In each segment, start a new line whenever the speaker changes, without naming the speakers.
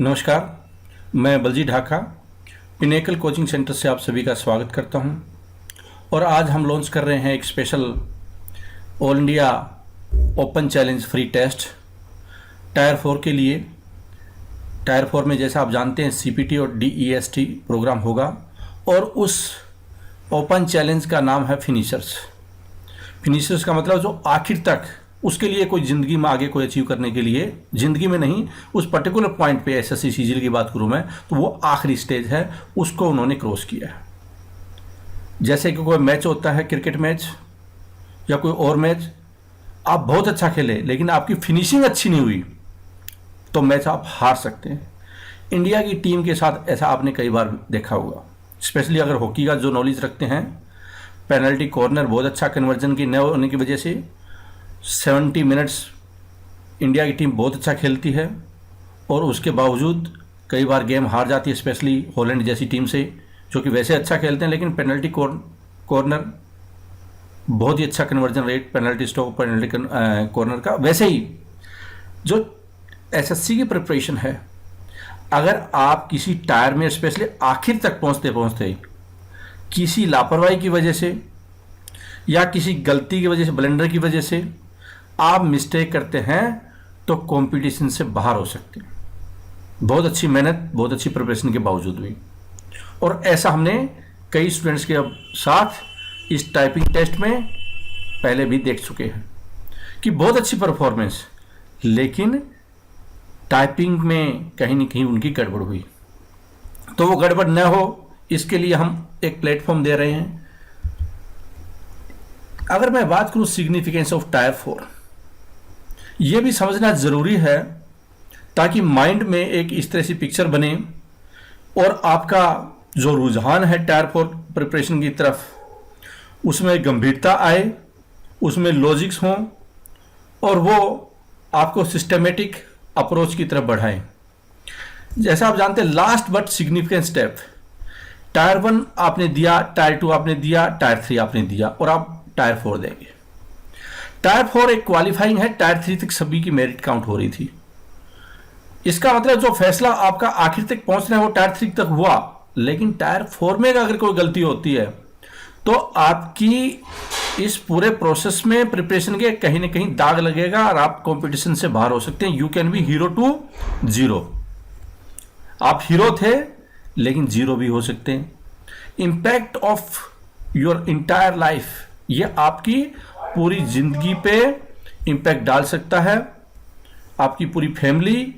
नमस्कार, मैं Balji Dhaka pinnacle coaching centre से आप सभी का स्वागत करता हूं। और आज हम लॉन्च कर रहे हैं एक special all India open challenge free test tier 4 के लिए। टायर 4 में जैसा आप जानते हैं सीपीटी और डीईएसटी प्रोग्राम होगा और उस ओपन चैलेंज का नाम है फिनिशर्स। फिनिशर्स का मतलब जो आखिर तक, उसके लिए कोई ज़िंदगी में आगे कोई अचीव करने के लिए, ज़िंदगी में नहीं, उस पर्टिकुलर पॉइंट पे एसएससी सीजीएल की बात करूँ मैं तो वो आखिरी स्टेज है, उसको उन्होंने क्रॉस किया है। जैसे कि कोई मैच होता है, क्रिकेट मैच या कोई और मैच, आप बहुत अच्छा खेले लेकिन आपकी फिनिशिंग अच्छी नहीं हुई तो मैच आप हार सकते हैं। इंडिया की टीम के साथ ऐसा आपने कई बार देखा होगा, स्पेशली अगर हॉकी का जो नॉलेज रखते हैं। पेनल्टी कॉर्नर बहुत अच्छा कन्वर्जन की न होने की वजह से 70 मिनट्स इंडिया की टीम बहुत अच्छा खेलती है और उसके बावजूद कई बार गेम हार जाती है, स्पेशली हॉलैंड जैसी टीम से, जो कि वैसे अच्छा खेलते हैं लेकिन पेनल्टी कॉर्नर बहुत ही अच्छा conversion rate, penalty stroke, penalty corner का। वैसे ही जो एसएससी की प्रिपरेशन है, अगर आप किसी टायर में स्पेशली आखिर तक पहुंचते पहुंचते किसी लापरवाही की वजह से या किसी गलती की वजह से, ब्लेंडर की वजह से आप मिस्टेक करते हैं तो कंपटीशन से बाहर हो सकते हैं, बहुत अच्छी मेहनत, बहुत अच्छी प्रिपरेशन के बावजूद भी। और ऐसा हमने कई स्टूडेंट्स के साथ इस टाइपिंग टेस्ट में पहले भी देख चुके हैं कि बहुत अच्छी परफॉर्मेंस, लेकिन टाइपिंग में कहीं ना कहीं उनकी गड़बड़ हुई। तो वो गड़बड़ न हो, इसके लिए हम एक प्लेटफॉर्म दे रहे हैं। अगर मैं बात करूं सिग्निफिकेंस ऑफ टायर 4, यह भी समझना ज़रूरी है ताकि माइंड में एक इस तरह से पिक्चर बने और आपका जो रुझान है टायर 4 प्रिपरेशन की तरफ, उसमें गंभीरता आए, उसमें लॉजिक्स हों और वो आपको सिस्टमेटिक अप्रोच की तरफ बढ़ाएं। जैसा आप जानते हैं, last but significant step, tyre 1 आपने दिया, टायर 2 आपने दिया, टायर 3 आपने दिया और आप टायर 4 देंगे। टायर 4 एक क्वालिफाइंग है, टायर 3 तक सभी की मेरिट काउंट हो रही थी। इसका मतलब जो फैसला आपका आखिर तक पहुंचना है वो टायर 3 तक हुआ, लेकिन टायर 4 में अगर कोई गलती होती है तो आपकी इस पूरे प्रोसेस में प्रिपरेशन के कहीं ना कहीं दाग लगेगा और आप कंपटीशन से बाहर हो सकते हैं। You can be hero to zero. आप हीरो थे लेकिन जीरो भी हो सकते हैं। Impact of your entire life, ये आपकी पूरी जिंदगी पे इंपैक्ट डाल सकता है। आपकी पूरी फैमिली,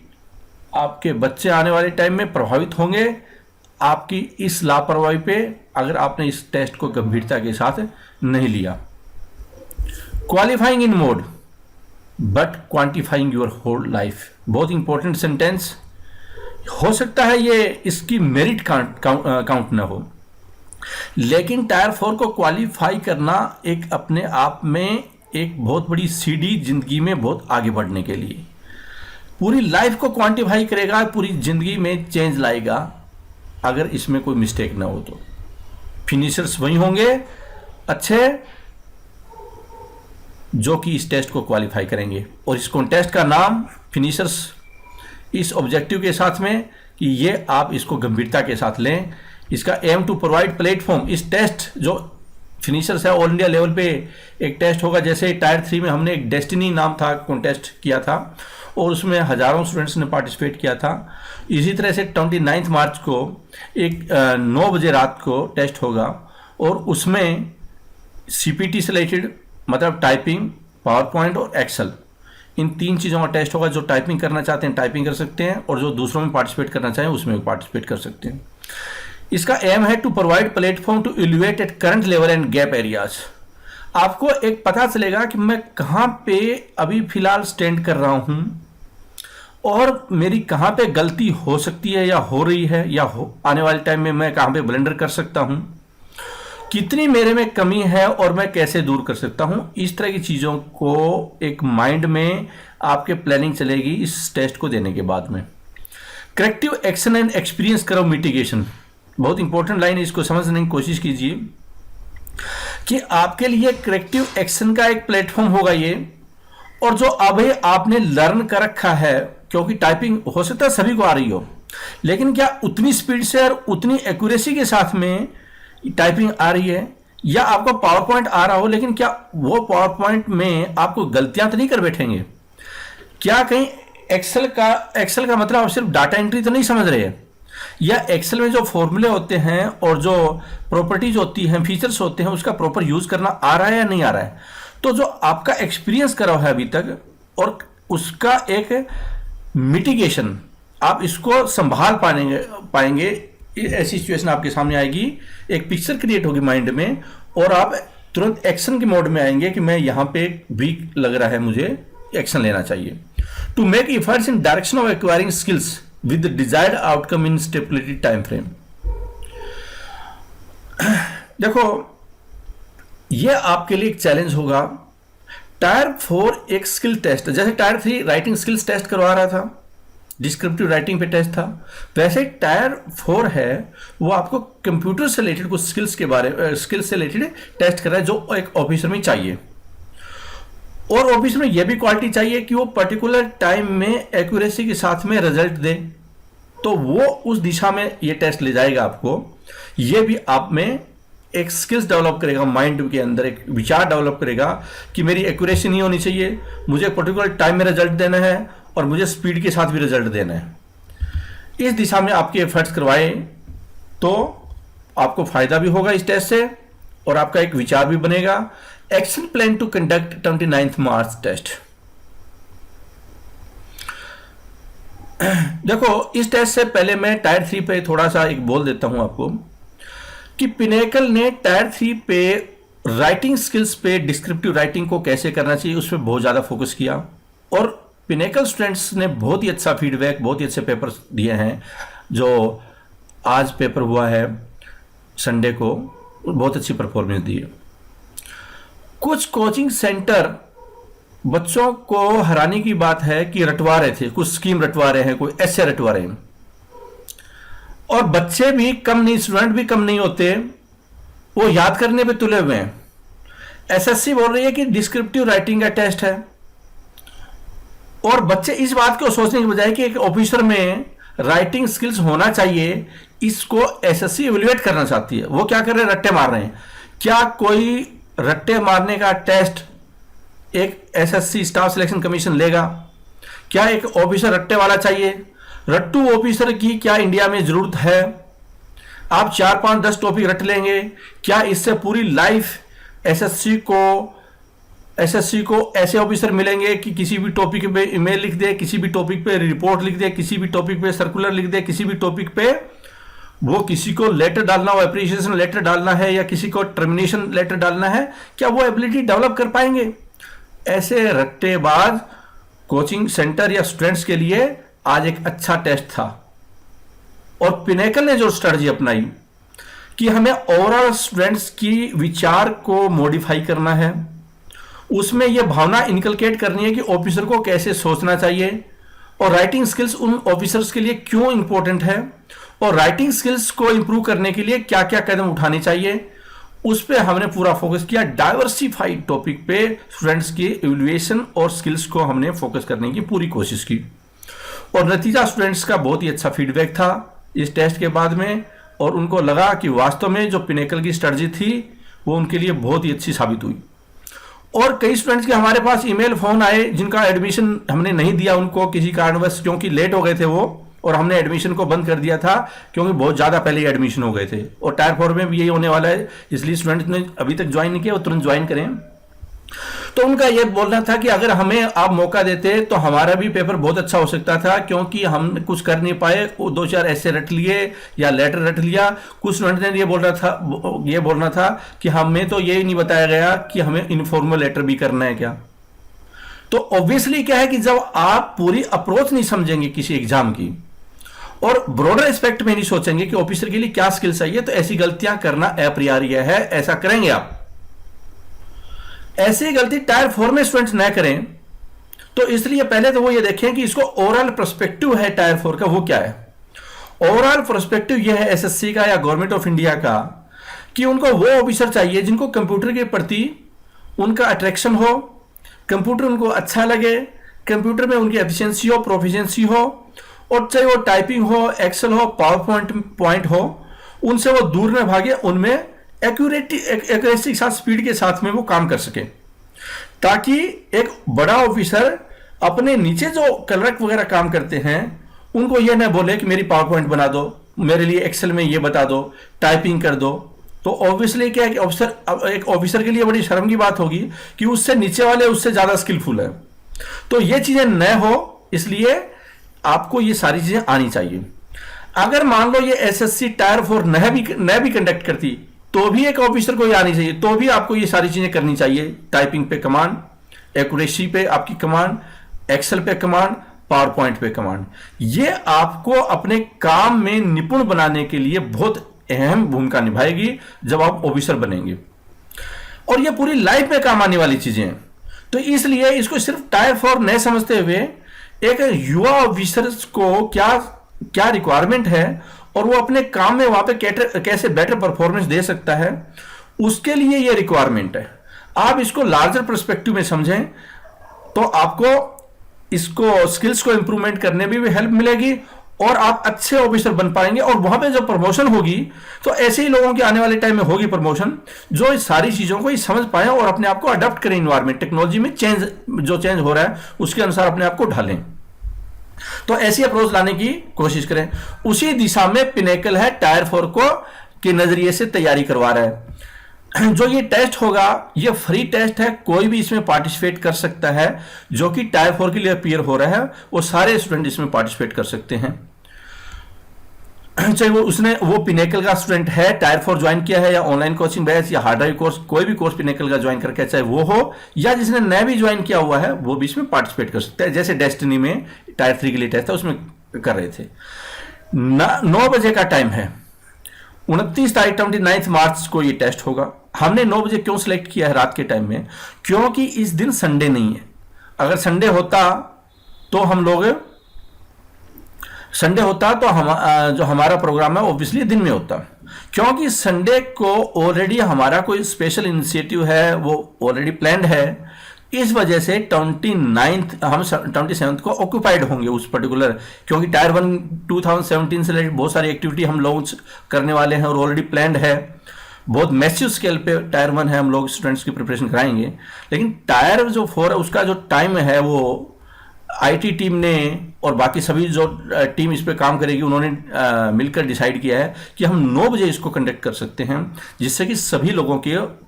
आपके बच्चे आने वाले टाइम में प्रभावित होंगे आपकी इस लापरवाही पे, अगर आपने इस टेस्ट को गंभीरता के साथ नहीं लिया। Qualifying in mode but quantifying your whole life, बहुत इंपॉर्टेंट सेंटेंस। हो सकता है ये इसकी मेरिट काउंट ना हो, लेकिन टायर 4 को क्वालिफाई करना एक अपने आप में एक बहुत बड़ी सीढ़ी जिंदगी में बहुत आगे बढ़ने के लिए, पूरी लाइफ को क्वांटिफाई करेगा, पूरी जिंदगी में चेंज लाएगा अगर इसमें कोई मिस्टेक ना हो तो। फिनिशर्स वही होंगे अच्छे जो कि इस टेस्ट को क्वालिफाई करेंगे। और इस कॉन्टेस्ट का नाम फिनिशर्स, इस ऑब्जेक्टिव के साथ में कि ये आप इसको गंभीरता के साथ लें। इसका एम टू प्रोवाइड प्लेटफॉर्म, इस टेस्ट जो फिनिशर्स है ऑल इंडिया लेवल पे एक टेस्ट होगा। जैसे टायर 3 में हमने एक डेस्टिनी नाम था कॉन्टेस्ट किया था और उसमें हजारों स्टूडेंट्स ने पार्टिसिपेट किया था। इसी तरह से 29 मार्च को एक 9 बजे रात को टेस्ट होगा और उसमें सीपीटी से रिलेटेड, मतलब टाइपिंग, पावर पॉइंट और एक्सेल, इन 3 चीज़ों का टेस्ट होगा। जो टाइपिंग करना चाहते हैं टाइपिंग कर सकते हैं और जो दूसरों में पार्टिसिपेट करना चाहें उसमें भी पार्टिसिपेट कर सकते हैं। इसका एम है to provide platform to evaluate at current level and gap areas. आपको एक पता चलेगा कि मैं कहाँ पे अभी फिलहाल स्टैंड कर रहा हूँ और मेरी कहाँ पे गलती हो सकती है या हो रही है, या आने वाले टाइम में मैं कहाँ पे ब्लेंडर कर सकता हूँ, कितनी मेरे में कमी है और मैं कैसे दूर कर सकता हूँ। इस तरह की चीज़ों को एक माइंड में आपके प्लानिंग चलेगी इस टेस्ट को देने के बाद में। करेक्टिव एक्शन एंड एक्सपीरियंस करो मिटिगेशन, बहुत इंपॉर्टेंट लाइन है, इसको समझने की कोशिश कीजिए कि आपके लिए करेक्टिव एक्शन का एक प्लेटफॉर्म होगा ये। और जो अभी आपने लर्न कर रखा है क्योंकि टाइपिंग हो सकता है सभी को आ रही हो, लेकिन क्या उतनी स्पीड से और उतनी एक्यूरेसी के साथ में टाइपिंग आ रही है, या आपको पावर पॉइंट आ रहा हो लेकिन क्या वो पावर पॉइंट में आपको गलतियां तो नहीं कर बैठेंगे? क्या कहीं एक्सेल का मतलब आप सिर्फ डाटा एंट्री तो नहीं समझ रहे हैं, या एक्सेल में जो फॉर्मूले होते हैं और जो प्रॉपर्टीज होती हैं, फीचर्स होते हैं, उसका प्रॉपर यूज करना आ रहा है या नहीं आ रहा है? तो जो आपका एक्सपीरियंस करा है अभी तक और उसका एक मिटिगेशन, आप इसको संभाल पाएंगे। ऐसी सिचुएशन आपके सामने आएगी, एक पिक्चर क्रिएट होगी माइंड में और आप तुरंत एक्शन के मोड में आएंगे कि मैं यहां पे वीक लग रहा है, मुझे एक्शन लेना चाहिए। To make efforts in direction of acquiring skills with desired outcome in stipulated time frame. देखो, यह आपके लिए एक चैलेंज होगा। टायर 4 एक स्किल टेस्ट, जैसे टायर 3 राइटिंग स्किल्स टेस्ट करवा रहा था, डिस्क्रिप्टिव राइटिंग पे टेस्ट था, वैसे टायर 4 है वो आपको कंप्यूटर से रिलेटेड कुछ स्किल्स से रिलेटेड टेस्ट कर रहा है, जो एक ऑफिसर में चाहिए। और ऑफिसर में यह भी क्वालिटी चाहिए कि वो पर्टिकुलर टाइम में एक्यूरेसी के साथ में रिजल्ट दे, तो वो उस दिशा में ये टेस्ट ले जाएगा आपको। ये भी आप में एक स्किल्स डेवलप करेगा, माइंड के अंदर एक विचार डेवलप करेगा कि मेरी एक्यूरेसी नहीं होनी चाहिए, मुझे पर्टिकुलर टाइम में रिजल्ट देना है और मुझे स्पीड के साथ भी रिजल्ट देना है। इस दिशा में आपके एफर्ट्स करवाए तो आपको फायदा भी होगा इस टेस्ट से और आपका एक विचार भी बनेगा। Action plan to conduct 29 March test. देखो, इस टेस्ट से पहले मैं टायर 3 पे थोड़ा सा एक बोल देता हूं आपको कि पिनेकल ने टायर 3 पे राइटिंग स्किल्स पे, डिस्क्रिप्टिव राइटिंग को कैसे करना चाहिए उस पर बहुत ज़्यादा फोकस किया और पिनेकल स्टूडेंट्स ने बहुत ही अच्छा फीडबैक, बहुत ही अच्छे पेपर दिए हैं। जो आज पेपर हुआ है संडे को, बहुत अच्छी परफॉर्मेंस दी है। कुछ कोचिंग सेंटर बच्चों को हराने की बात है कि रटवा रहे थे, कुछ स्कीम रटवा रहे हैं, कोई ऐसे रटवा रहे हैं, और बच्चे भी कम नहीं, स्टूडेंट भी कम नहीं होते, वो याद करने पे तुले हुए हैं। एसएससी बोल रही है कि डिस्क्रिप्टिव राइटिंग का टेस्ट है और बच्चे इस बात को सोचने की बजाय कि एक ऑफिसर में राइटिंग स्किल्स होना चाहिए, इसको एसएससी इवैल्यूएट करना चाहती है। वो क्या कर रहे हैं? रट्टे मार रहे हैं। क्या कोई रट्टे मारने का टेस्ट एक एसएससी स्टाफ सिलेक्शन कमीशन लेगा? क्या एक ऑफिसर रट्टे वाला चाहिए? रट्टू ऑफिसर की क्या इंडिया में जरूरत है? आप 4, 5, 10 टॉपिक रट लेंगे, क्या इससे पूरी लाइफ एसएससी को ऐसे ऑफिसर मिलेंगे कि किसी भी टॉपिक पे ईमेल लिख दे, किसी भी टॉपिक पे रिपोर्ट लिख दे, किसी भी टॉपिक पे सर्कुलर लिख दे, किसी भी टॉपिक पे वो किसी को लेटर डालना हो, एप्रिसिएशन लेटर डालना है या किसी को टर्मिनेशन लेटर डालना है, क्या वो एबिलिटी डेवलप कर पाएंगे? ऐसे रट्टेबाज कोचिंग सेंटर या स्टूडेंट्स के लिए आज एक अच्छा टेस्ट था। और पिनेकल ने जो स्ट्रेटजी अपनाई कि हमें ओवरऑल स्टूडेंट्स की विचार को मॉडिफाई करना है, उसमें यह भावना इनकलकेट करनी है कि ऑफिसर को कैसे सोचना चाहिए और राइटिंग स्किल्स उन ऑफिसर्स के लिए क्यों इंपॉर्टेंट है और राइटिंग स्किल्स को इंप्रूव करने के लिए क्या क्या कदम उठाने चाहिए, उस पर हमने पूरा फोकस किया। डाइवर्सिफाइड टॉपिक पे स्टूडेंट्स की इवैल्यूएशन और स्किल्स को हमने फोकस करने की पूरी कोशिश की और नतीजा स्टूडेंट्स का बहुत ही अच्छा फीडबैक था इस टेस्ट के बाद में, और उनको लगा कि वास्तव में जो पिनेकल की स्ट्रेटजी थी वो उनके लिए बहुत ही अच्छी साबित हुई। और कई स्टूडेंट्स के हमारे पास ईमेल फोन आए जिनका एडमिशन हमने नहीं दिया उनको किसी कारणवश, क्योंकि लेट हो गए थे वो, और हमने एडमिशन को बंद कर दिया था क्योंकि बहुत ज़्यादा पहले ही एडमिशन हो गए थे। और टायर 4 में भी यही होने वाला है, इसलिए स्टूडेंट्स ने अभी तक ज्वाइन नहीं किया वो तुरंत ज्वाइन करें। तो उनका यह बोलना था कि अगर हमें आप मौका देते तो हमारा भी पेपर बहुत अच्छा हो सकता था, क्योंकि हम कुछ कर नहीं पाए, 2-4 ऐसे रट लिए या लेटर रट लिया। कुछ स्टूडेंट ने ये बोलना था कि हमें तो ये नहीं बताया गया कि हमें इनफॉर्मल लेटर भी करना है क्या। तो ऑब्वियसली क्या है कि जब आप पूरी अप्रोच नहीं समझेंगे किसी एग्जाम की और ब्रॉडर एस्पेक्ट में नहीं सोचेंगे कि ऑफिसर के लिए क्या स्किल चाहिए, तो ऐसी गलतियां करना अप्रियार्य है, ऐसा करेंगे आप। ऐसी गलती टायर 4 में स्टूडेंट्स न करें, तो इसलिए पहले तो वो ये देखें कि इसको ओवरऑल पर्सपेक्टिव है टायर 4 का, वो क्या है। ओवरऑल पर्सपेक्टिव ये है एसएससी का या गवर्नमेंट ऑफ इंडिया का कि उनको वो ऑफिसर चाहिए जिनको कंप्यूटर के प्रति उनका अट्रैक्शन हो, कंप्यूटर उनको अच्छा लगे, कंप्यूटर में उनकी एफिशिएंसी हो, प्रोफिशिएंसी हो, और चाहे वो टाइपिंग हो, एक्सेल हो, पावर पॉइंट हो, उनसे वो दूर न भागे, उनमें एक्यूरेसी के साथ, स्पीड के साथ में वो काम कर सके, ताकि एक बड़ा ऑफिसर अपने नीचे जो क्लर्क वगैरह काम करते हैं उनको ये ना बोले कि मेरी पावर पॉइंट बना दो, मेरे लिए एक्सेल में ये बता दो, टाइपिंग कर दो। तो ऑब्वियसली क्या है कि एक ऑफिसर के लिए बड़ी शर्म की बात होगी कि उससे नीचे वाले उससे ज्यादा स्किलफुल है। तो ये चीजें न हो, इसलिए आपको ये सारी चीजें आनी चाहिए। अगर मान लो ये एसएससी टायर 4 न भी कंडक्ट करती, तो भी एक ऑफिसर को ये आनी चाहिए, तो भी आपको ये सारी चीजें करनी चाहिए। टाइपिंग पे कमांड, एक्यूरेसी पे आपकी कमांड, एक्सेल पे कमांड, पावर पॉइंट पे कमांड, ये आपको अपने काम में निपुण बनाने के लिए बहुत अहम भूमिका निभाएगी जब आप ऑफिसर बनेंगे, और ये पूरी लाइफ में काम आने वाली चीजें हैं। तो इसलिए इसको सिर्फ टायर 4 न समझते हुए एक युवा ऑफिसर को क्या रिक्वायरमेंट है और वो अपने काम में वहां पे कैसे बेटर परफॉर्मेंस दे सकता है, उसके लिए ये रिक्वायरमेंट है। आप इसको लार्जर पर्सपेक्टिव में समझें तो आपको इसको स्किल्स को इंप्रूवमेंट करने में भी हेल्प मिलेगी, और आप अच्छे ऑफिसर बन पाएंगे। और वहां पे जब प्रमोशन होगी तो ऐसे ही लोगों की आने वाले टाइम में होगी प्रमोशन, जो इस सारी चीजों को समझ पाए और अपने आप को अडॉप्ट करें, इन्वायरमेंट टेक्नोलॉजी में जो चेंज हो रहा है उसके अनुसार अपने आप को ढालें। तो ऐसी अप्रोच लाने की कोशिश करें। उसी दिशा में पिनेकल है, टायर 4 को के नजरिए से तैयारी करवा रहा है। जो ये टेस्ट होगा ये फ्री टेस्ट है, कोई भी इसमें पार्टिसिपेट कर सकता है। जो कि टायर 4 के लिए अपीयर हो रहा है वो सारे स्टूडेंट इसमें पार्टिसिपेट कर सकते हैं, चाहे वो पिनेकल का स्टूडेंट है, टायर 4 ज्वाइन किया है, या ऑनलाइन कोचिंग बैच या हार्ड ड्राइव कोर्स, कोई भी कोर्स पिनेकल का ज्वाइन करके चाहे वो हो, या जिसने नया भी ज्वाइन किया हुआ है वो भी इसमें पार्टिसिपेट कर सकता है। जैसे डेस्टिनी में टायर 3 के लिए टेस्ट था उसमें कर रहे थे। 9 बजे का टाइम है, 29 तारीख 29 मार्च को ये टेस्ट होगा। हमने 9 बजे क्यों सिलेक्ट किया है रात के टाइम में? क्योंकि इस दिन संडे नहीं है। अगर संडे होता तो जो हमारा प्रोग्राम है ऑब्वियसली दिन में होता, क्योंकि संडे को ऑलरेडी हमारा कोई स्पेशल इनिशिएटिव है, वो ऑलरेडी प्लान्ड है। इस वजह से 29 हम 27 को ऑक्यूपाइड होंगे उस पर्टिकुलर, क्योंकि टायर 1 2017 से रिलेटेड बहुत सारी एक्टिविटी हम लॉन्च करने वाले हैं और ऑलरेडी प्लान्ड है। बहुत मैसिव स्केल पे टायर 1 है, हम लोग स्टूडेंट्स की प्रिपरेशन कराएंगे। लेकिन टायर जो 4 है उसका जो टाइम है वो आईटी टीम ने और बाकी सभी जो टीम इस पे काम करेगी उन्होंने मिलकर डिसाइड किया है कि हम 9 बजे इसको कंडक्ट कर सकते हैं, जिससे कि सभी लोगों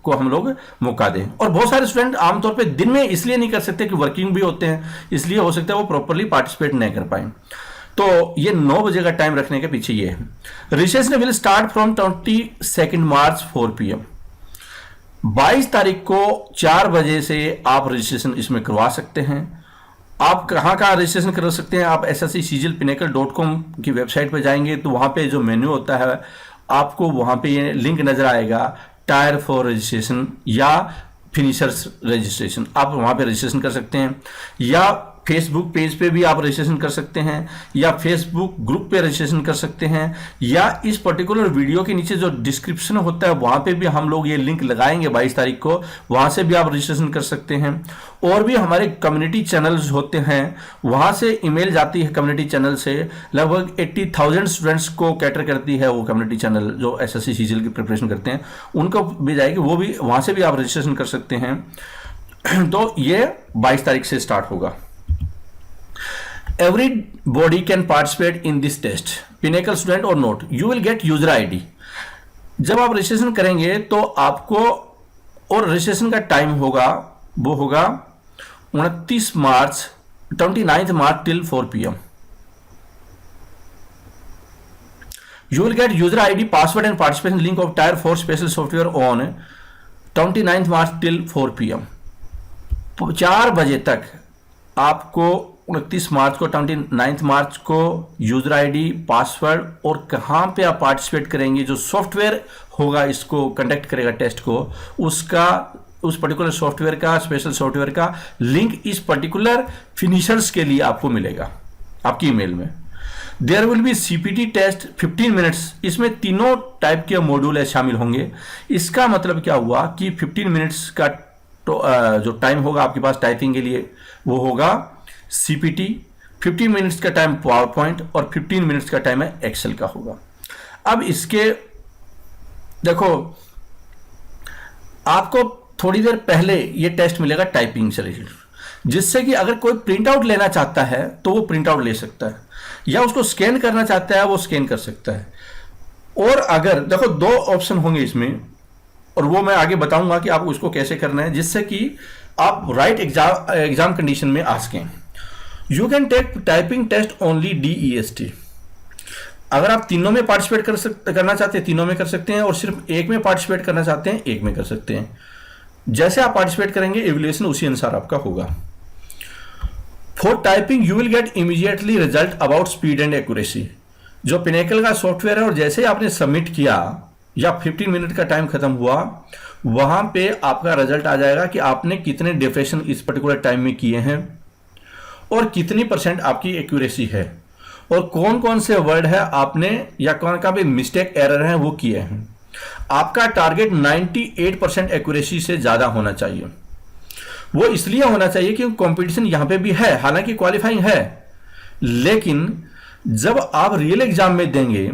को हम लोग मौका दें। और बहुत सारे स्टूडेंट आमतौर पे दिन में इसलिए नहीं कर सकते कि वर्किंग भी होते हैं, इसलिए हो सकता है वो प्रॉपरली पार्टिसिपेट नहीं कर पाए। तो ये 9 बजे का टाइम रखने के पीछे ये है। Registration will start from 22 March 4 PM। 22 तारीख को 4 बजे से आप रजिस्ट्रेशन इसमें करवा सकते हैं। आप कहाँ रजिस्ट्रेशन कर सकते हैं? आप sscgilpinnacle.com की वेबसाइट पर जाएंगे तो वहाँ पे जो मेन्यू होता है आपको वहाँ पे ये लिंक नजर आएगा, टायर 4 रजिस्ट्रेशन या फिनिशर्स रजिस्ट्रेशन। आप वहाँ पे रजिस्ट्रेशन कर सकते हैं, या फेसबुक पेज पे भी आप रजिस्ट्रेशन कर सकते हैं, या फेसबुक ग्रुप पे रजिस्ट्रेशन कर सकते हैं, या इस पर्टिकुलर वीडियो के नीचे जो डिस्क्रिप्शन होता है वहाँ पे भी हम लोग ये लिंक लगाएंगे 22 तारीख को, वहाँ से भी आप रजिस्ट्रेशन कर सकते हैं। और भी हमारे कम्युनिटी चैनल्स होते हैं, वहाँ से ईमेल जाती है कम्युनिटी चैनल से, लगभग 80,000 स्टूडेंट्स को कैटर करती है वो कम्युनिटी चैनल जो एसएससी सीजीएल की प्रिपरेशन करते हैं, उनको भी जाएगी, वो भी वहाँ से भी आप रजिस्ट्रेशन कर सकते हैं। तो ये 22 तारीख से स्टार्ट होगा। Everybody can participate in this test, Pinnacle student or not. You will get user ID. जब आप रजिस्ट्रेशन करेंगे तो आपको, और रजिस्ट्रेशन का टाइम होगा वो होगा 29 मार्च 29 मार्च till 4 PM. You will get user ID, password and participation link of Tier 4 special software on 29 March till 4 PM. 4 बजे तक आपको 29 मार्च को 29 मार्च को यूजर आईडी, पासवर्ड और कहाँ पे आप पार्टिसिपेट करेंगे, जो सॉफ्टवेयर होगा इसको कंडक्ट करेगा टेस्ट को, उसका उस पर्टिकुलर सॉफ्टवेयर का, स्पेशल सॉफ्टवेयर का लिंक इस पर्टिकुलर फिनिशर्स के लिए आपको मिलेगा आपकी ईमेल में। There will be CPT test 15 minutes. इसमें तीनों टाइप के मॉड्यूल है शामिल होंगे। इसका मतलब क्या हुआ कि 15 मिनट्स का जो टाइम होगा आपके पास टाइपिंग के लिए वो होगा CPT, 15 मिनट्स का टाइम पावर पॉइंट और 15 मिनट्स का टाइम है एक्सेल का होगा। अब इसके देखो, आपको थोड़ी देर पहले ये टेस्ट मिलेगा टाइपिंग से रिलेटेड, जिससे कि अगर कोई प्रिंट आउट लेना चाहता है तो वो प्रिंट आउट ले सकता है, या उसको स्कैन करना चाहता है वो स्कैन कर सकता है। और अगर देखो, दो ऑप्शन होंगे इसमें, और वो मैं आगे बताऊंगा कि आपको उसको कैसे करना है, जिससे कि आप राइट एग्जाम कंडीशन में आ सकें। You can take typing test only DEST। अगर आप तीनों में पार्टिसिपेट करना चाहते हैं तीनों में कर सकते हैं, और सिर्फ एक में पार्टिसिपेट करना चाहते हैं एक में कर सकते हैं। जैसे आप पार्टिसिपेट करेंगे इवैल्यूएशन उसी अनुसार आपका होगा। For typing you will get immediately result about speed and accuracy. जो पिनेकल का सॉफ्टवेयर है, और जैसे ही आपने सबमिट किया या 15 मिनट का टाइम खत्म हुआ, वहां पे आपका रिजल्ट आ जाएगा कि आपने कितने डेफिनेशन इस पर्टिकुलर टाइम में किए हैं और कितनी % आपकी एक्यूरेसी है, और कौन कौन से वर्ड है आपने या कौन का भी मिस्टेक एरर है वो किए हैं। आपका टारगेट 98% एक्यूरेसी से ज्यादा होना चाहिए। वो इसलिए होना चाहिए क्योंकि कंपटीशन यहां पे भी है, हालांकि क्वालिफाइंग है, लेकिन जब आप रियल एग्जाम में देंगे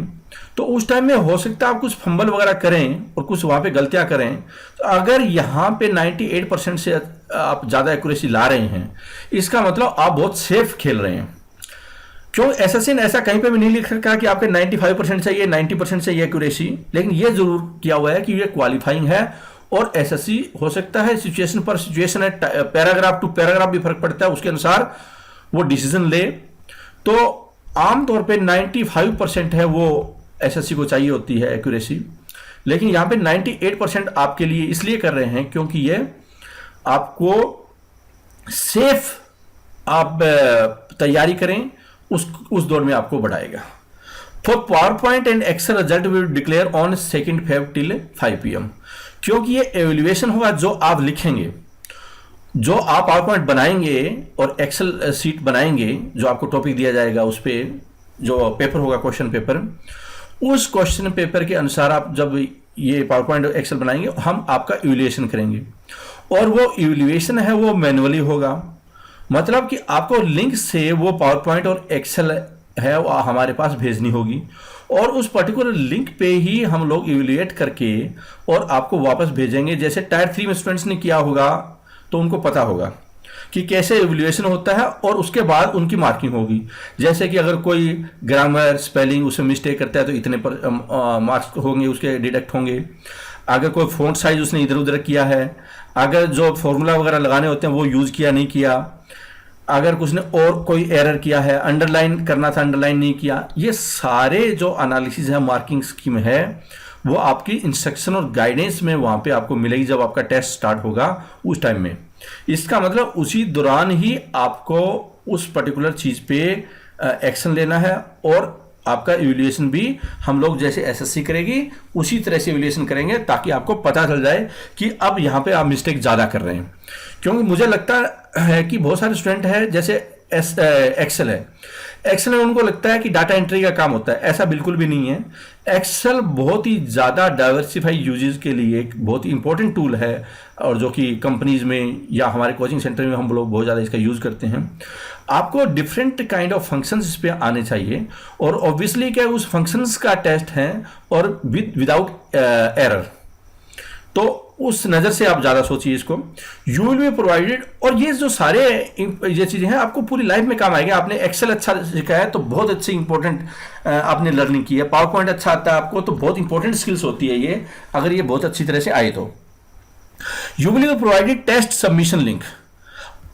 तो उस टाइम में हो सकता है आप कुछ फंबल वगैरह करें और कुछ वहां पे गलतियां करें। तो अगर यहां पे 98% से आप ज्यादा एक्यूरेसी ला रहे हैं, इसका मतलब आप बहुत सेफ खेल रहे हैं। क्यों एसएससी ने ऐसा कहीं पे भी नहीं लिख रखा कि आपके 95% चाहिए, 90% चाहिए एक्यूरेसी, लेकिन ये जरूर किया हुआ है कि ये क्वालिफाइंग है। और एसएससी हो सकता है सिचुएशन पर सिचुएशन है, पैराग्राफ टू पैराग्राफ भी फर्क पड़ता है, उसके अनुसार वो डिसीजन ले। तो आमतौर पे 95% है वो एसएससी को चाहिए होती है एक्यूरेसी, लेकिन यहां पे 98% आपके लिए इसलिए कर रहे हैं क्योंकि ये आपको सेफ आप तैयारी करें उस दौर में आपको बढ़ाएगा। For PowerPoint and Excel result will declare on 2 Feb till 5 PM। क्योंकि ये एवेल्युएशन होगा जो आप लिखेंगे, जो आप पावर पॉइंट बनाएंगे और एक्सेल सीट बनाएंगे, जो आपको टॉपिक दिया जाएगा उस पर जो पेपर होगा क्वेश्चन पेपर, उस क्वेश्चन पेपर के अनुसार आप जब ये पावर पॉइंट एक्सेल बनाएंगे, हम आपका इवैल्यूएशन करेंगे। और वो इवैल्यूएशन है वो मैनुअली होगा, मतलब कि आपको लिंक से वो पावर पॉइंट और एक्सेल है वो हमारे पास भेजनी होगी, और उस पर्टिकुलर लिंक पे ही हम लोग इवैल्यूएट करके और आपको वापस भेजेंगे। जैसे टायर 3 में स्टूडेंट्स ने किया होगा तो उनको पता होगा कि कैसे इवैल्यूएशन होता है, और उसके बाद उनकी मार्किंग होगी। जैसे कि अगर कोई ग्रामर स्पेलिंग उसमें मिस्टेक करता है तो इतने पर मार्क्स होंगे, उसके डिडक्ट होंगे। अगर कोई फॉन्ट साइज उसने इधर उधर किया है, अगर जो फॉर्मूला वगैरह लगाने होते हैं वो यूज किया नहीं किया, अगर कुछ ने और कोई एरर किया है, अंडरलाइन करना था अंडरलाइन नहीं किया, ये सारे जो एनालिसिस है, मार्किंग स्कीम है, वो आपकी इंस्ट्रक्शन और गाइडेंस में वहां पे आपको मिलेगी जब आपका टेस्ट स्टार्ट होगा उस टाइम में। इसका मतलब उसी दौरान ही आपको उस पर्टिकुलर चीज पे एक्शन लेना है, और आपका इवैल्यूएशन भी हम लोग जैसे एसएससी करेगी उसी तरह से इवैल्यूएशन करेंगे, ताकि आपको पता चल जाए कि अब यहाँ पे आप मिस्टेक ज्यादा कर रहे हैं। क्योंकि मुझे लगता है कि बहुत सारे स्टूडेंट हैं, जैसे एक्सेल है, एक्सेल में उनको लगता है कि डाटा एंट्री का काम होता है, ऐसा बिल्कुल भी नहीं है। एक्सेल बहुत ही ज़्यादा डाइवर्सिफाई यूजेस के लिए एक बहुत ही इंपॉर्टेंट टूल है, और जो कि कंपनीज में या हमारे कोचिंग सेंटर में हम लोग बहुत ज़्यादा इसका यूज़ करते हैं। आपको डिफरेंट काइंड ऑफ फंक्शंस इस पे आने चाहिए, और ऑब्वियसली क्या उस फंक्शंस का टेस्ट है और विदाउट एरर। तो उस नज़र से आप ज़्यादा सोचिए इसको। यू विल बी प्रोवाइडेड, और ये जो सारे ये चीज़ें हैं आपको पूरी लाइफ में काम आएंगे। आपने एक्सेल अच्छा सीखा है तो बहुत अच्छी इंपॉर्टेंट आपने लर्निंग की है, पावर पॉइंट अच्छा आता है आपको तो बहुत इंपॉर्टेंट स्किल्स होती है ये, अगर ये बहुत अच्छी तरह से आए तो। You will be provided test submission link.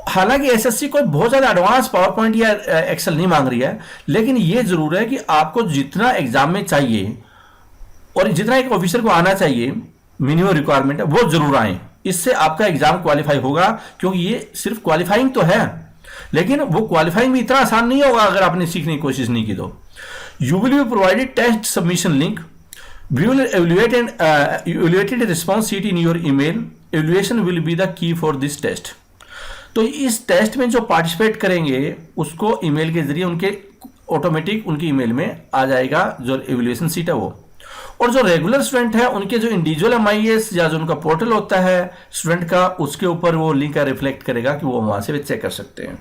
हालांकि एसएससी कोई बहुत ज़्यादा एडवांस पावर पॉइंट या एक्सेल नहीं मांग रही है, लेकिन ये जरूर है कि आपको जितना एग्जाम में चाहिए और जितना एक ऑफिसर को आना चाहिए, मिनिमम रिक्वायरमेंट है, वो जरूर आए। इससे आपका एग्जाम क्वालिफाई होगा, क्योंकि ये सिर्फ क्वालिफाइंग तो है, लेकिन वो क्वालिफाइंग भी इतना आसान नहीं होगा अगर आपने सीखने की कोशिश नहीं की तो। You will be provided test submission link. We will evaluated response sheet in your email. Evaluation will be the key for this test. तो इस टेस्ट में जो पार्टिसिपेट करेंगे उसको ईमेल के जरिए उनके ऑटोमेटिक उनकी ईमेल में आ जाएगा जो एवेल्यूएशन सीट है वो। और जो रेगुलर स्टूडेंट है उनके जो इंडिविजुअल MIS या जो उनका पोर्टल होता है स्टूडेंट का, उसके ऊपर वो लिंक रिफ्लेक्ट करेगा कि वो वहां से भी चेक कर सकते हैं।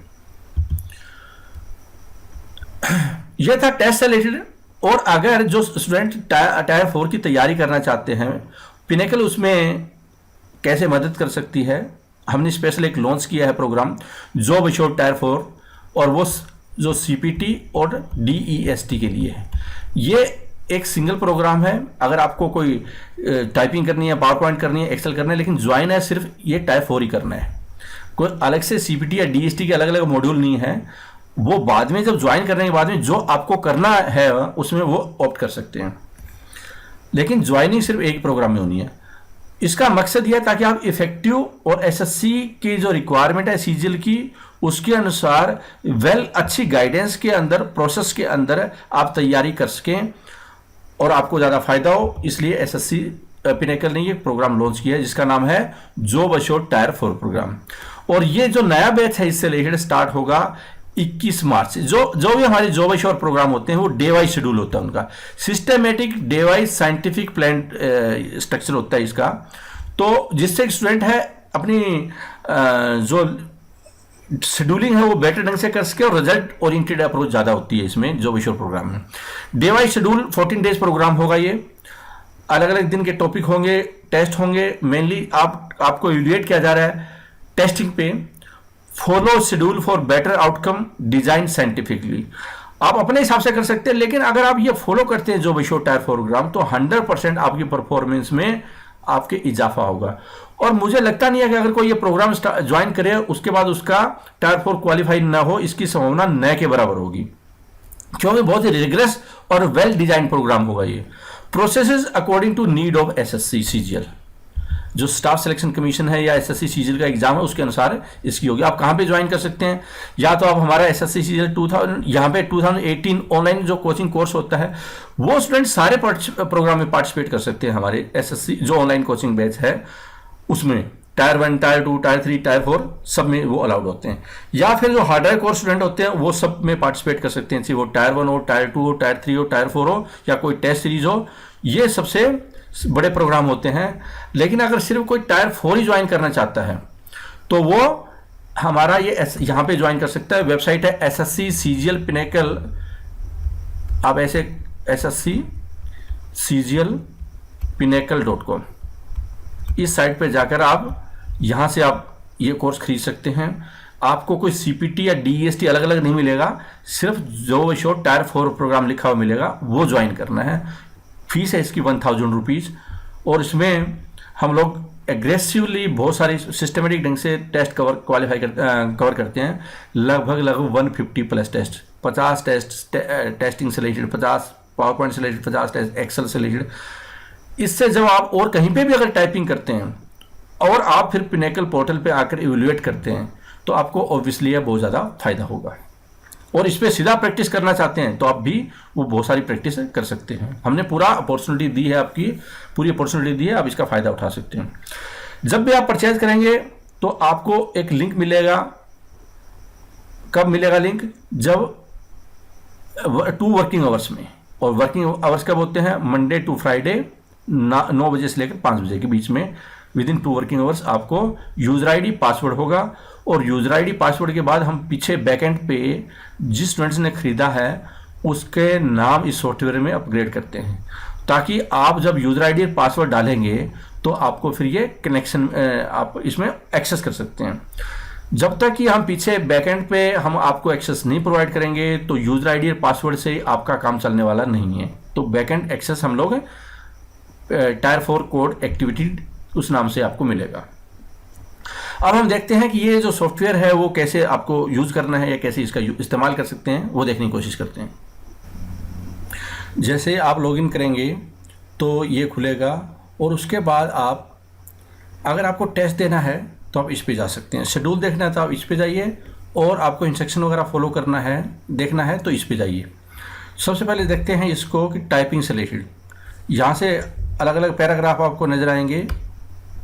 ये था टेस्ट से रिलेटेड। और अगर जो स्टूडेंट टायर 4 की तैयारी करना चाहते हैं, पिनेकल उसमें कैसे मदद कर सकती है, हमने स्पेशल एक लॉन्च किया है प्रोग्राम जॉब एश्योर्ड टायर 4, और वो जो CPT और DEST के लिए है। ये एक सिंगल प्रोग्राम है। अगर आपको कोई टाइपिंग करनी है, पावर पॉइंट करनी है, एक्सेल करना है, लेकिन ज्वाइन है सिर्फ ये टायर 4 ही करना है, कोई अलग से CPT या DST के अलग अलग मॉड्यूल नहीं है। वो बाद में जब ज्वाइन करने के बाद में जो आपको करना है उसमें वो ऑप्ट कर सकते हैं, लेकिन ज्वाइनिंग सिर्फ एक प्रोग्राम में होनी है। इसका मकसद यह है ताकि आप इफेक्टिव और SSC की जो रिक्वायरमेंट है CGL की, उसके अनुसार अच्छी गाइडेंस के अंदर, प्रोसेस के अंदर आप तैयारी कर सकें और आपको ज़्यादा फायदा हो। इसलिए SSC पिनेकल ने ये प्रोग्राम लॉन्च किया है जिसका नाम है जॉब एश्योर्ड टायर 4 प्रोग्राम। और ये जो नया बैच है इससे रिलेटेड स्टार्ट होगा 21 मार्च से। जो भी हमारे जॉब एश्योर्ड प्रोग्राम होते हैं वो डे वाइज शेड्यूल होता है उनका, systematic day wise scientific plan structure होता है इसका। तो जिससे स्टूडेंट है अपनी जो शेड्यूलिंग है वो बेटर ढंग से कर सके और रिजल्ट ओरिएंटेड अप्रोच ज़्यादा होती है इसमें जॉब एश्योर्ड प्रोग्राम में। Day wise schedule 14 days programme होगा ये, अलग अलग दिन के टॉपिक होंगे, टेस्ट होंगे। मेनली आपको इवैल्यूएट किया जा रहा है टेस्टिंग पे। Follow schedule for better outcome design scientifically, आप अपने हिसाब से कर सकते हैं, लेकिन अगर आप ये फॉलो करते हैं जॉब एश्योर्ड टायर प्रोग्राम तो 100% आपकी परफॉर्मेंस में आपके इजाफा होगा। और मुझे लगता नहीं है कि अगर कोई ये प्रोग्राम ज्वाइन करे उसके बाद उसका टायर 4 क्वालिफाई ना हो, इसकी संभावना न के बराबर होगी, क्योंकि बहुत ही रिग्रेस और वेल डिजाइन प्रोग्राम होगा ये। Processes according to need of SSC CGL, जो स्टाफ सिलेक्शन कमीशन है या SSC CGL का एग्जाम है उसके अनुसार इसकी होगी। आप कहाँ पे ज्वाइन कर सकते हैं, या तो आप हमारा SSC CGL 2000 यहाँ पे 2018 ऑनलाइन जो कोचिंग कोर्स होता है वो स्टूडेंट सारे प्रोग्राम में पार्टिसिपेट कर सकते हैं। हमारे SSC जो ऑनलाइन कोचिंग बैच है उसमें टायर 1, टायर 2, टायर 3, टायर 4 सब में वो अलाउड होते हैं। या फिर जो हार्डवेयर कोर्स स्टूडेंट होते हैं वो सब में पार्टिसिपेट कर सकते हैं, चाहे वो टायर 1 हो, टायर 2 हो, टायर 3 हो, टायर 4 हो, या कोई टेस्ट सीरीज हो। ये सबसे बड़े प्रोग्राम होते हैं। लेकिन अगर सिर्फ कोई टायर 4 ही ज्वाइन करना चाहता है तो वो हमारा ये यहाँ पे ज्वाइन कर सकता है। वेबसाइट है SSC CGL पिनेकल, आप ऐसे SSC CGL pinecal.com, इस साइट पे जाकर आप यहाँ से आप ये कोर्स खरीद सकते हैं। आपको कोई CPT या DEST अलग अलग नहीं मिलेगा, सिर्फ जॉब एश्योर्ड टायर 4 प्रोग्राम लिखा हुआ मिलेगा, वो ज्वाइन करना है। फीस है इसकी 1000 रुपीज़, और इसमें हम लोग एग्रेसिवली बहुत सारी सिस्टमेटिक ढंग से टेस्ट कवर करते हैं। लगभग 150 प्लस टेस्ट, 50 टेस्ट टेस्टिंग से रिलेटेड, 50 पावर पॉइंट से रिलेटेड, 50 टेस्ट एक्सेल से रिलेटेड। इससे जब आप और कहीं पे भी अगर टाइपिंग करते हैं और आप फिर पिनेकल पोर्टल पे आकर इवैल्यूएट करते हैं तो आपको ऑब्वियसली बहुत ज़्यादा फायदा होगा। और इस पर सीधा प्रैक्टिस करना चाहते हैं तो आप भी वो बहुत सारी प्रैक्टिस कर सकते हैं। हमने पूरा अपॉर्चुनिटी दी है, आपकी पूरी अपॉर्चुनिटी दी है, आप इसका फ़ायदा उठा सकते हैं। जब भी आप परचेज करेंगे तो आपको एक लिंक मिलेगा। कब मिलेगा लिंक? जब 2 वर्किंग आवर्स में। और वर्किंग आवर्स कब होते हैं? मंडे टू फ्राइडे 9 बजे से लेकर 5 बजे के बीच में। विदिन 2 वर्किंग आवर्स आपको यूज़र ID पासवर्ड होगा, और यूज़र ID पासवर्ड के बाद हम पीछे बैकएंड पे जिस स्टूडेंट्स ने ख़रीदा है उसके नाम इस सॉफ्टवेयर में अपग्रेड करते हैं, ताकि आप जब यूज़र ID पासवर्ड डालेंगे तो आपको फिर ये कनेक्शन आप इसमें एक्सेस कर सकते हैं। जब तक कि हम पीछे बैकएंड पे हम आपको एक्सेस नहीं प्रोवाइड करेंगे तो यूज़र ID पासवर्ड से आपका काम चलने वाला नहीं है। तो बैकएंड एक्सेस हम लोग टायर 4 कोड एक्टिविटी उस नाम से आपको मिलेगा। अब हम देखते हैं कि ये जो सॉफ्टवेयर है वो कैसे आपको यूज़ करना है या कैसे इसका इस्तेमाल कर सकते हैं, वो देखने की कोशिश करते हैं। जैसे आप लॉगिन करेंगे तो ये खुलेगा, और उसके बाद आप अगर आपको टेस्ट देना है तो आप इस पे जा सकते हैं। शेड्यूल देखना है तो आप इस पे जाइए, और आपको इंस्ट्रक्शन वगैरह फॉलो करना है, देखना है तो इस पे जाइए। सबसे पहले देखते हैं इसको कि टाइपिंग से रिलेटेड यहाँ से अलग अलग पैराग्राफ आपको नज़र आएंगे।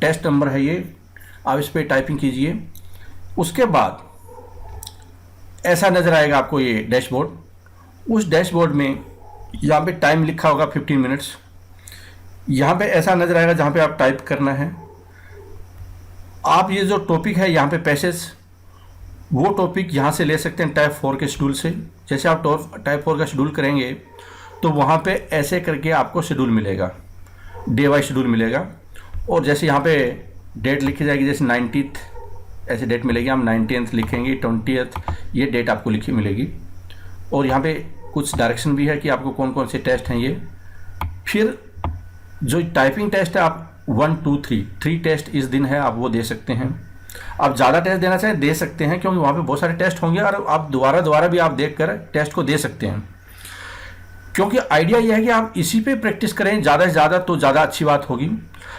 टेस्ट नंबर है ये, आप इस पर टाइपिंग कीजिए। उसके बाद ऐसा नज़र आएगा आपको ये डैशबोर्ड। उस डैशबोर्ड में यहाँ पे टाइम लिखा होगा 15 मिनट्स। यहाँ पे ऐसा नज़र आएगा जहाँ पे आप टाइप करना है। आप ये जो टॉपिक है यहाँ पे पैसेज, वो टॉपिक यहाँ से ले सकते हैं टाइप 4 के शेड्यूल से। जैसे आप टाइप 4 का शेड्यूल करेंगे तो वहाँ पे ऐसे करके आपको शेड्यूल मिलेगा, डे वाइज शेड्यूल मिलेगा। और जैसे यहाँ पे डेट लिखी जाएगी, जैसे 19th ऐसे डेट मिलेगी, हम 19th लिखेंगे, 20th ये डेट आपको लिखी मिलेगी। और यहाँ पे कुछ डायरेक्शन भी है कि आपको कौन कौन से टेस्ट हैं ये। फिर जो टाइपिंग टेस्ट है आप 1 2 3 टेस्ट इस दिन है, आप वो दे सकते हैं। आप ज़्यादा टेस्ट देना चाहें दे सकते हैं, क्योंकि वहाँ पे बहुत सारे टेस्ट होंगे और आप दोबारा भी आप देख कर टेस्ट को दे सकते हैं। क्योंकि आइडिया यह है कि आप इसी पे प्रैक्टिस करें ज़्यादा से ज़्यादा, तो ज़्यादा अच्छी बात होगी।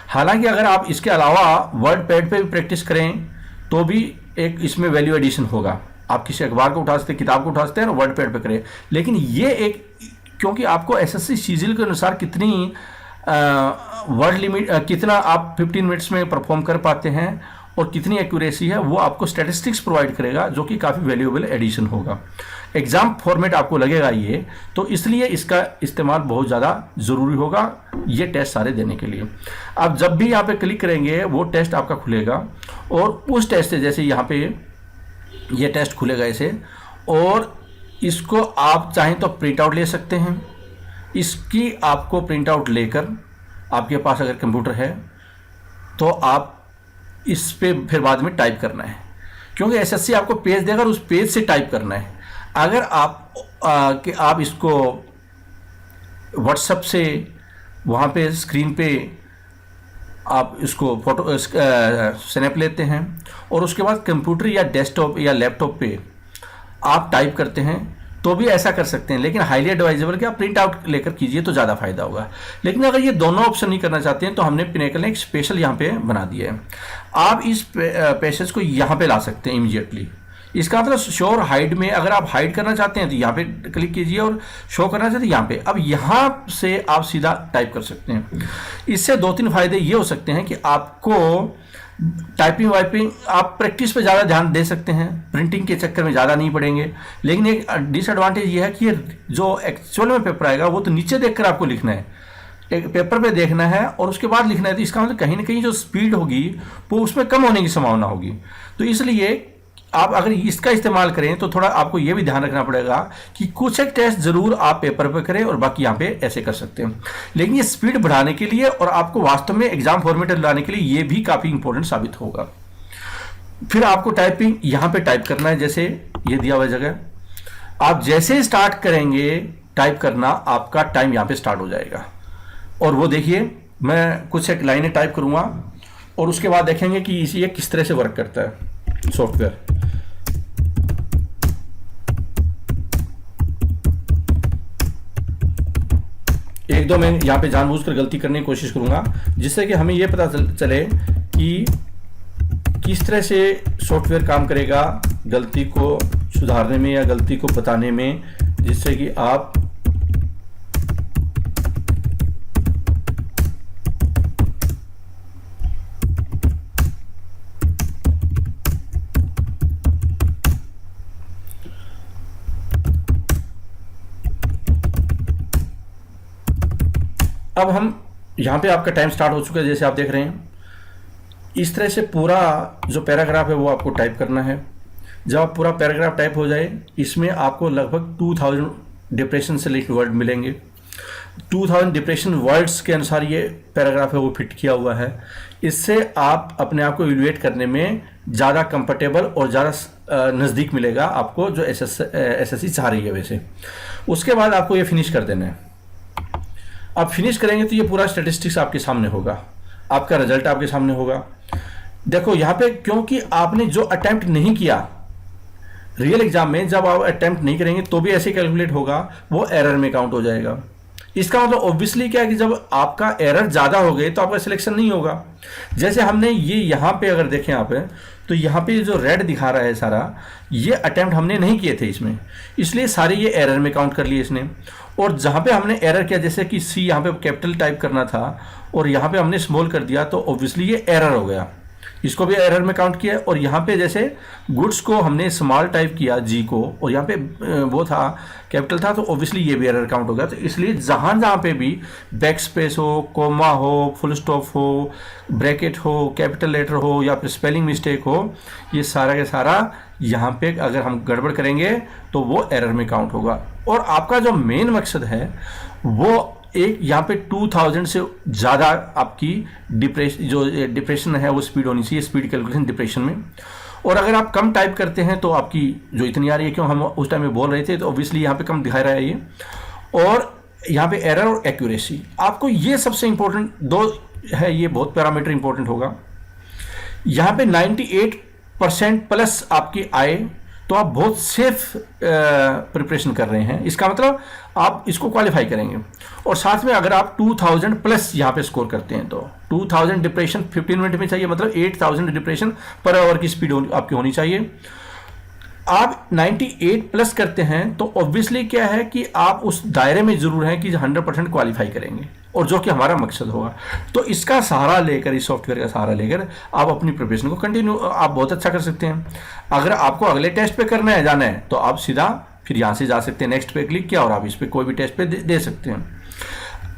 हालांकि अगर आप इसके अलावा वर्ड पैड पे भी प्रैक्टिस करें तो भी एक इसमें वैल्यू एडिशन होगा। आप किसी अखबार को उठा सकते हैं, किताब को उठा सकते हैं और वर्ड पैड पे करें। लेकिन ये एक, क्योंकि आपको एसएससी सीजीएल के अनुसार कितनी वर्ड लिमिट, कितना आप 15 मिनट्स में परफॉर्म कर पाते हैं और कितनी एक्यूरेसी है, वो आपको स्टैटिस्टिक्स प्रोवाइड करेगा, जो कि काफ़ी वैल्यूएबल एडिशन होगा। एग्ज़ाम फॉर्मेट आपको लगेगा ये, तो इसलिए इसका इस्तेमाल बहुत ज़्यादा ज़रूरी होगा ये टेस्ट सारे देने के लिए। आप जब भी यहाँ पे क्लिक करेंगे वो टेस्ट आपका खुलेगा और उस टेस्ट से, जैसे यहाँ पे ये टेस्ट खुलेगा ऐसे, और इसको आप चाहें तो प्रिंट आउट ले सकते हैं। इसकी आपको प्रिंट आउट लेकर, आपके पास अगर कंप्यूटर है तो आप इस पे फिर बाद में टाइप करना है, क्योंकि एसएससी आपको पेज देगा और उस पेज से टाइप करना है। अगर आप इसको व्हाट्सएप से वहाँ पे स्क्रीन पे आप इसको फोटो स्नैप लेते हैं और उसके बाद कंप्यूटर या डेस्कटॉप या लैपटॉप पे आप टाइप करते हैं तो भी ऐसा कर सकते हैं। लेकिन हाईली एडवाइजेबल कि आप प्रिंट आउट लेकर कीजिए तो ज़्यादा फायदा होगा। लेकिन अगर ये दोनों ऑप्शन नहीं करना चाहते हैं तो हमने पिनेकल ने एक स्पेशल यहाँ पे बना दिया है। आप इस पैसेज को यहाँ पे ला सकते हैं इमीडिएटली। इसका मतलब शो और हाइड में, अगर आप हाइड करना चाहते हैं तो यहाँ पे क्लिक कीजिए और शो करना चाहते हैं यहाँ पे। अब यहाँ से आप सीधा टाइप कर सकते हैं। इससे 2-3 फायदे ये हो सकते हैं कि आपको टाइपिंग वाइपिंग आप प्रैक्टिस पे ज़्यादा ध्यान दे सकते हैं, प्रिंटिंग के चक्कर में ज़्यादा नहीं पड़ेंगे। लेकिन एक डिसएडवांटेज ये है कि जो एक्चुअल में पेपर आएगा वो तो नीचे देखकर आपको लिखना है, एक पेपर पे देखना है और उसके बाद लिखना है। तो इसका मतलब कहीं ना कहीं जो स्पीड होगी वो उसमें कम होने की संभावना होगी। तो इसलिए आप अगर इसका इस्तेमाल करें तो थोड़ा आपको ये भी ध्यान रखना पड़ेगा कि कुछ एक टेस्ट जरूर आप पेपर पे करें और बाकी यहाँ पे ऐसे कर सकते हैं। लेकिन ये स्पीड बढ़ाने के लिए और आपको वास्तव में एग्जाम फॉर्मेट लाने के लिए ये भी काफ़ी इंपॉर्टेंट साबित होगा। फिर आपको टाइपिंग यहाँ पे टाइप करना है, जैसे ये दिया हुआ जगह। आप जैसे स्टार्ट करेंगे टाइप करना, आपका टाइम यहाँ पे स्टार्ट हो जाएगा। और वो देखिए, मैं कुछ एक लाइनें टाइप करूँगा और उसके बाद देखेंगे कि ये किस तरह से वर्क करता है सॉफ्टवेयर। एक दो मैं यहाँ पे जानबूझकर गलती करने की कोशिश करूँगा, जिससे कि हमें ये पता चले कि किस तरह से सॉफ्टवेयर काम करेगा गलती को सुधारने में या गलती को बताने में, जिससे कि आप अब हम यहाँ पे आपका टाइम स्टार्ट हो चुका है, जैसे आप देख रहे हैं। इस तरह से पूरा जो पैराग्राफ है वो आपको टाइप करना है। जब आप पूरा पैराग्राफ टाइप हो जाए, इसमें आपको लगभग 2000 डिप्रेशन से लिखे वर्ड मिलेंगे। 2000 डिप्रेशन वर्ड्स के अनुसार ये पैराग्राफ है वो फिट किया हुआ है। इससे आप अपने आप को इवैल्यूएट करने में ज़्यादा कंफर्टेबल और ज़्यादा नज़दीक मिलेगा आपको, जो एसएससी चाह रही है वैसे। उसके बाद आपको ये फिनिश कर देना है। आप फिनिश करेंगे तो ये पूरा स्टैटिस्टिक्स आपके सामने होगा, आपका रिजल्ट आपके सामने होगा। देखो यहाँ पे, क्योंकि आपने जो अटेम्प्ट नहीं किया रियल एग्जाम में, जब आप अटेम्प्ट नहीं करेंगे तो भी ऐसे कैलकुलेट होगा, वो एरर में काउंट हो जाएगा। इसका मतलब ऑब्वियसली क्या है कि जब आपका एरर ज़्यादा हो गए तो आपका सिलेक्शन नहीं होगा। जैसे हमने ये यहाँ पे अगर देखें यहाँ पे, तो यहाँ पे जो रेड दिखा रहा है सारा, ये अटेम्प्ट हमने नहीं किए थे इसमें, इसलिए सारे ये एरर में काउंट कर लिए इसने। और जहाँ पे हमने एरर किया, जैसे कि सी यहाँ पे कैपिटल टाइप करना था और यहाँ पे हमने स्मॉल कर दिया, तो ऑब्वियसली ये एरर हो गया, इसको भी एरर में काउंट किया। और यहाँ पे जैसे गुड्स को हमने स्मॉल टाइप किया जी को, और यहाँ पे वो था कैपिटल था, तो ऑब्वियसली ये भी एरर काउंट हो गया। तो इसलिए जहाँ जहाँ पे भी बैक स्पेस हो, कोमा हो, फुल स्टॉप हो, ब्रैकेट हो, कैपिटल लेटर हो या फिर स्पेलिंग मिस्टेक हो, ये सारा का सारा यहाँ पे अगर हम गड़बड़ करेंगे तो वो एरर में काउंट होगा। और आपका जो मेन मकसद है वो एक यहाँ पे 2000 से ज़्यादा आपकी डिप्रेशन है वो स्पीड होनी चाहिए, स्पीड कैलकुलेशन डिप्रेशन में। और अगर आप कम टाइप करते हैं तो आपकी जो इतनी आ रही है, क्यों हम उस टाइम में बोल रहे थे तो ऑब्वियसली यहाँ पे कम दिखा रहा है ये। और यहाँ पे एरर और एक्यूरेसी, आपको ये सबसे इंपॉर्टेंट दो है, ये बहुत पैरामीटर इंपॉर्टेंट होगा। यहाँ पे 98% प्लस आपकी आए तो आप बहुत सेफ प्रिपरेशन कर रहे हैं, इसका मतलब आप इसको क्वालिफाई करेंगे। और साथ में अगर आप 2000 प्लस यहाँ पे स्कोर करते हैं तो 2000 डिप्रेशन 15 मिनट में चाहिए, मतलब 8000 डिप्रेशन पर आवर की स्पीड आपकी होनी चाहिए। आप 98 प्लस करते हैं तो ऑब्वियसली क्या है कि आप उस दायरे में जरूर हैं कि 100% क्वालिफाई करेंगे, और जो कि हमारा मकसद होगा। तो इसका सहारा लेकर, इस सॉफ्टवेयर का सहारा लेकर आप अपनी प्रिपरेशन को कंटिन्यू आप बहुत अच्छा कर सकते हैं। अगर आपको अगले टेस्ट पे करना है, जाना है, तो आप सीधा फिर यहाँ से जा सकते हैं, नेक्स्ट पे क्लिक किया और आप इस पर कोई भी टेस्ट पे दे सकते हैं।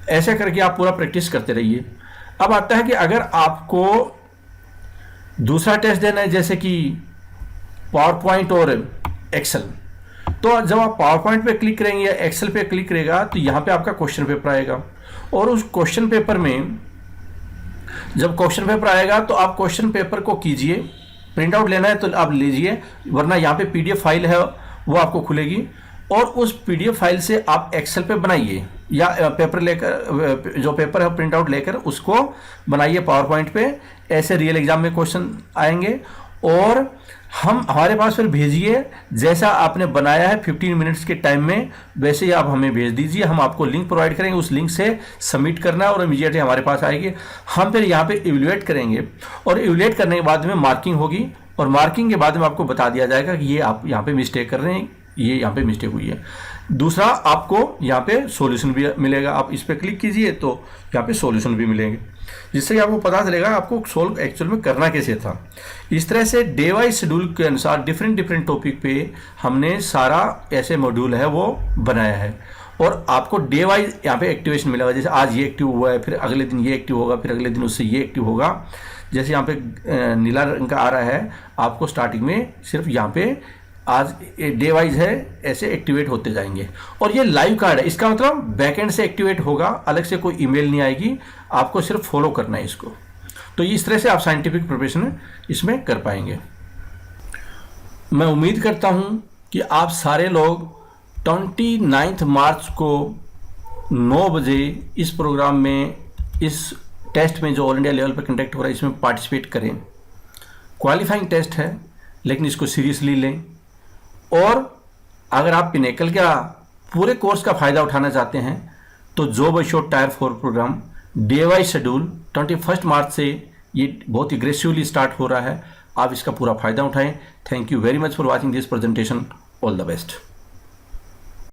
ऐसे करके आप पूरा प्रैक्टिस करते रहिए। अब आता है कि अगर आपको दूसरा टेस्ट देना है, जैसे कि पावर पॉइंट और एक्सेल, तो जब आप पावर पॉइंट पे क्लिक करेंगे या एक्सेल पे क्लिक करेगा तो यहाँ पे आपका क्वेश्चन पेपर आएगा। और उस क्वेश्चन पेपर में जब क्वेश्चन पेपर आएगा तो आप क्वेश्चन पेपर को कीजिए, प्रिंट आउट लेना है तो आप लीजिए, वरना यहाँ पे पीडीएफ फाइल है वो आपको खुलेगी, और उस पीडीएफ फाइल से आप एक्सेल पे बनाइए, या पेपर लेकर, जो पेपर है प्रिंट आउट लेकर उसको बनाइए पावर पॉइंट पे। ऐसे रियल एग्जाम में क्वेश्चन आएंगे और हमारे पास फिर भेजिए, जैसा आपने बनाया है 15 मिनट्स के टाइम में वैसे ही आप हमें भेज दीजिए। हम आपको लिंक प्रोवाइड करेंगे, उस लिंक से सबमिट करना है और इमीडिएटली हमारे पास आएगी। हम फिर यहाँ पे इवैल्यूएट करेंगे, और इवैल्यूएट करने के बाद में मार्किंग होगी, और मार्किंग के बाद में आपको बता दिया जाएगा कि ये आप यहाँ पे मिस्टेक कर रहे हैं, ये यहाँ पे मिस्टेक हुई है। दूसरा, आपको यहाँ पे सॉल्यूशन भी मिलेगा, आप इस पर क्लिक कीजिए तो यहाँ पे सॉल्यूशन भी मिलेंगे, जिससे आपको पता चलेगा आपको सोल्व एक्चुअल में करना कैसे था। इस तरह से डे वाइज शेड्यूल के अनुसार डिफरेंट टॉपिक पे हमने सारा ऐसे मॉड्यूल है वो बनाया है, और आपको डे वाइज यहाँ पे एक्टिवेशन मिलेगा। जैसे आज ये एक्टिव हुआ है, फिर अगले दिन ये एक्टिव होगा, फिर अगले दिन उससे ये एक्टिव होगा। जैसे यहाँ पे नीला रंग का आ रहा है, आपको स्टार्टिंग में सिर्फ यहाँ पे आज डे वाइज है, ऐसे एक्टिवेट होते जाएंगे। और ये लाइव कार्ड है, इसका मतलब बैकएंड से एक्टिवेट होगा, अलग से कोई ईमेल नहीं आएगी, आपको सिर्फ फॉलो करना है इसको। तो इस तरह से आप साइंटिफिक प्रिपरेशन इसमें कर पाएंगे। मैं उम्मीद करता हूं कि आप सारे लोग 29 मार्च को 9 बजे इस प्रोग्राम में, इस टेस्ट में जो ऑल इंडिया लेवल पर कंडक्ट हो रहा है, इसमें पार्टिसिपेट करें। क्वालिफाइंग टेस्ट है, लेकिन इसको सीरियसली लें। और अगर आप पिनेकल का पूरे कोर्स का फ़ायदा उठाना चाहते हैं तो job assured tier 4 programme day wise schedule 21 मार्च से ये बहुत एग्रेसिवली स्टार्ट हो रहा है, आप इसका पूरा फ़ायदा उठाएं। Thank you very much for watching this presentation. All the best.